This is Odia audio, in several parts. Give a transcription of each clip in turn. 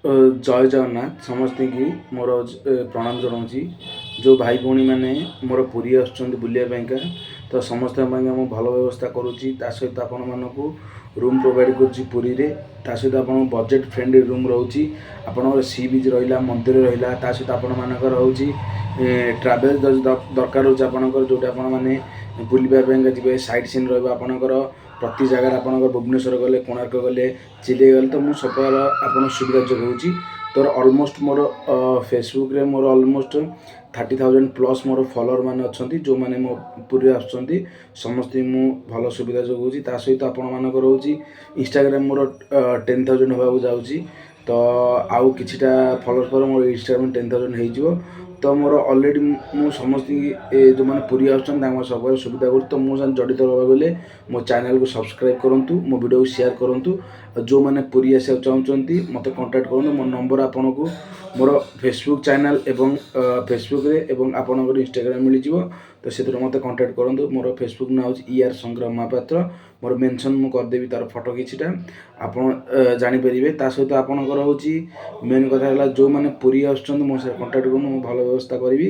ଜୟ ଜଗନ୍ନାଥ ସମସ୍ତଙ୍କୁ ମୋର ପ୍ରଣାମ ଜଣାଉଛି। ଯେଉଁ ଭାଇ ଭଉଣୀମାନେ ମୋର ପୁରୀ ଆସୁଛନ୍ତି ବୁଲିବା ପାଇଁକା, ତ ସମସ୍ତଙ୍କ ପାଇଁକା ମୁଁ ଭଲ ବ୍ୟବସ୍ଥା କରୁଛି। ତା ସହିତ ଆପଣମାନଙ୍କୁ ରୁମ୍ ପ୍ରୋଭାଇଡ଼ କରୁଛି ପୁରୀରେ। ତା ସହିତ ଆପଣଙ୍କ ବଜେଟ୍ ଫ୍ରେଣ୍ଡଲି ରୁମ୍ ରହୁଛି। ଆପଣଙ୍କର ସି ବିଚ୍ ରହିଲା, ମନ୍ଦିର ରହିଲା, ତା ସହିତ ଆପଣମାନଙ୍କର ହେଉଛି ଟ୍ରାଭେଲ୍ ଯଦି ଦରକାର ହେଉଛି ଆପଣଙ୍କର, ଯେଉଁଠି ଆପଣମାନେ ବୁଲିବା ପାଇଁକା ଯିବେ, ସାଇଟ୍ ସିନ୍ ରହିବ ଆପଣଙ୍କର ପ୍ରତି ଜାଗାରେ। ଆପଣଙ୍କର ଭୁବନେଶ୍ୱର ଗଲେ, କୋଣାର୍କ ଗଲେ, ଚିଲିକା ଗଲେ, ତ ମୁଁ ସବୁପ୍ରକାର ଆପଣ ସୁବିଧା ଯୋଗାଉଛି। ତ ଅଲମୋଷ୍ଟ ମୋର ଫେସବୁକ୍ରେ ମୋର ଅଲମୋଷ୍ଟ 30,000 ପ୍ଲସ୍ ମୋର ଫଲୋଅର୍ ମାନେ ଅଛନ୍ତି, ଯେଉଁମାନେ ମୋ ପୁରୀରେ ଆସୁଛନ୍ତି। ସମସ୍ତଙ୍କୁ ମୁଁ ଭଲ ସୁବିଧା ଯୋଗାଉଛି। ତା ସହିତ ଆପଣମାନଙ୍କର ହେଉଛି ଇନଷ୍ଟାଗ୍ରାମ ମୋର 10,000 ହେବାକୁ ଯାଉଛି। ତ ଆଉ କିଛିଟା ଫଲୋଅର୍ସ ପରେ ମୋର ଇନଷ୍ଟାଗ୍ରାମ 10,000 ହେଇଯିବ। ତ ମୋର ଅଲରେଡ଼ି ମୁଁ ସମସ୍ତଙ୍କୁ ଯେଉଁମାନେ ପୁରୀ ଆସୁଛନ୍ତି ତାଙ୍କ ସବୁବେଳେ ସୁବିଧା କରୁଛି। ତ ମୋ ସାଙ୍ଗେ ଜଡ଼ିତ ହେବାକୁ ହେଲେ ମୋ ଚ୍ୟାନେଲକୁ ସବସ୍କ୍ରାଇବ୍ କରନ୍ତୁ, ମୋ ଭିଡ଼ିଓକୁ ସେୟାର କରନ୍ତୁ। ଆଉ ଯେଉଁମାନେ ପୁରୀ ଆସିବାକୁ ଚାହୁଁଛନ୍ତି ମୋତେ କଣ୍ଟାକ୍ଟ କରନ୍ତୁ। ମୋ ନମ୍ବର ଆପଣଙ୍କୁ ମୋର ଫେସବୁକ୍ ଚ୍ୟାନେଲ୍ ଏବଂ ଫେସବୁକ୍ରେ ଏବଂ ଆପଣଙ୍କର ଇନଷ୍ଟାଗ୍ରାମ ମିଳିଯିବ। ତ ସେଥିରେ ମୋତେ କଣ୍ଟାକ୍ଟ କରନ୍ତୁ। ମୋର ଫେସବୁକ୍ ନାଁ ହେଉଛି ER ସଂଗ୍ରାମ ମହାପାତ୍ର। ମୋର ମେନସନ୍ ମୁଁ କରିଦେବି ତା'ର ଫଟୋ କିଛିଟା, ଆପଣ ଜାଣିପାରିବେ। ତା ସହିତ ଆପଣଙ୍କର ହେଉଛି ମେନ୍ କଥା ହେଲା, ଯେଉଁମାନେ ପୁରୀ ଆସୁଛନ୍ତି ମୋ ସହିତ କଣ୍ଟାକ୍ଟ କରନ୍ତୁ, ମୁଁ ଭଲ ବ୍ୟବସ୍ଥା କରିବି।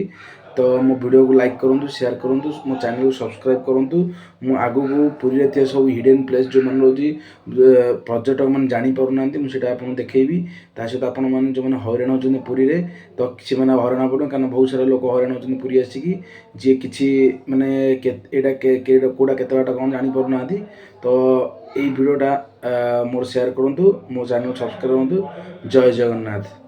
ତ ମୋ ଭିଡ଼ିଓକୁ ଲାଇକ୍ କରନ୍ତୁ, ସେୟାର କରନ୍ତୁ, ମୋ ଚ୍ୟାନେଲକୁ ସବସ୍କ୍ରାଇବ୍ କରନ୍ତୁ। ମୁଁ ଆଗକୁ ପୁରୀରେ ଥିବା ସବୁ ହିଡ଼େନ୍ ପ୍ଲେସ୍ ଯେଉଁମାନେ ରହୁଛି, ପର୍ଯ୍ୟଟକମାନେ ଜାଣିପାରୁନାହାନ୍ତି, ମୁଁ ସେଇଟା ଆପଣଙ୍କୁ ଦେଖେଇବି। ତା ସହିତ ଆପଣମାନେ ଯେଉଁମାନେ ହଇରାଣ ହେଉଛନ୍ତି ପୁରୀରେ, ତ ସେମାନେ ହଇରାଣ ହେବେନି, କାରଣ ବହୁତ ସାରା ଲୋକ ହଇରାଣ ହେଉଛନ୍ତି ପୁରୀ ଆସିକି, ଯିଏ କିଛି ମାନେ ଏଇଟା କେଉଁଟା କେତେ ବାଟ କ'ଣ ଜାଣିପାରୁନାହାନ୍ତି। ତ ଏଇ ଭିଡ଼ିଓଟା ମୋର ସେୟାର କରନ୍ତୁ, ମୋ ଚ୍ୟାନେଲ୍ ସବସ୍କ୍ରାଇବ୍ କରନ୍ତୁ। ଜୟ ଜଗନ୍ନାଥ।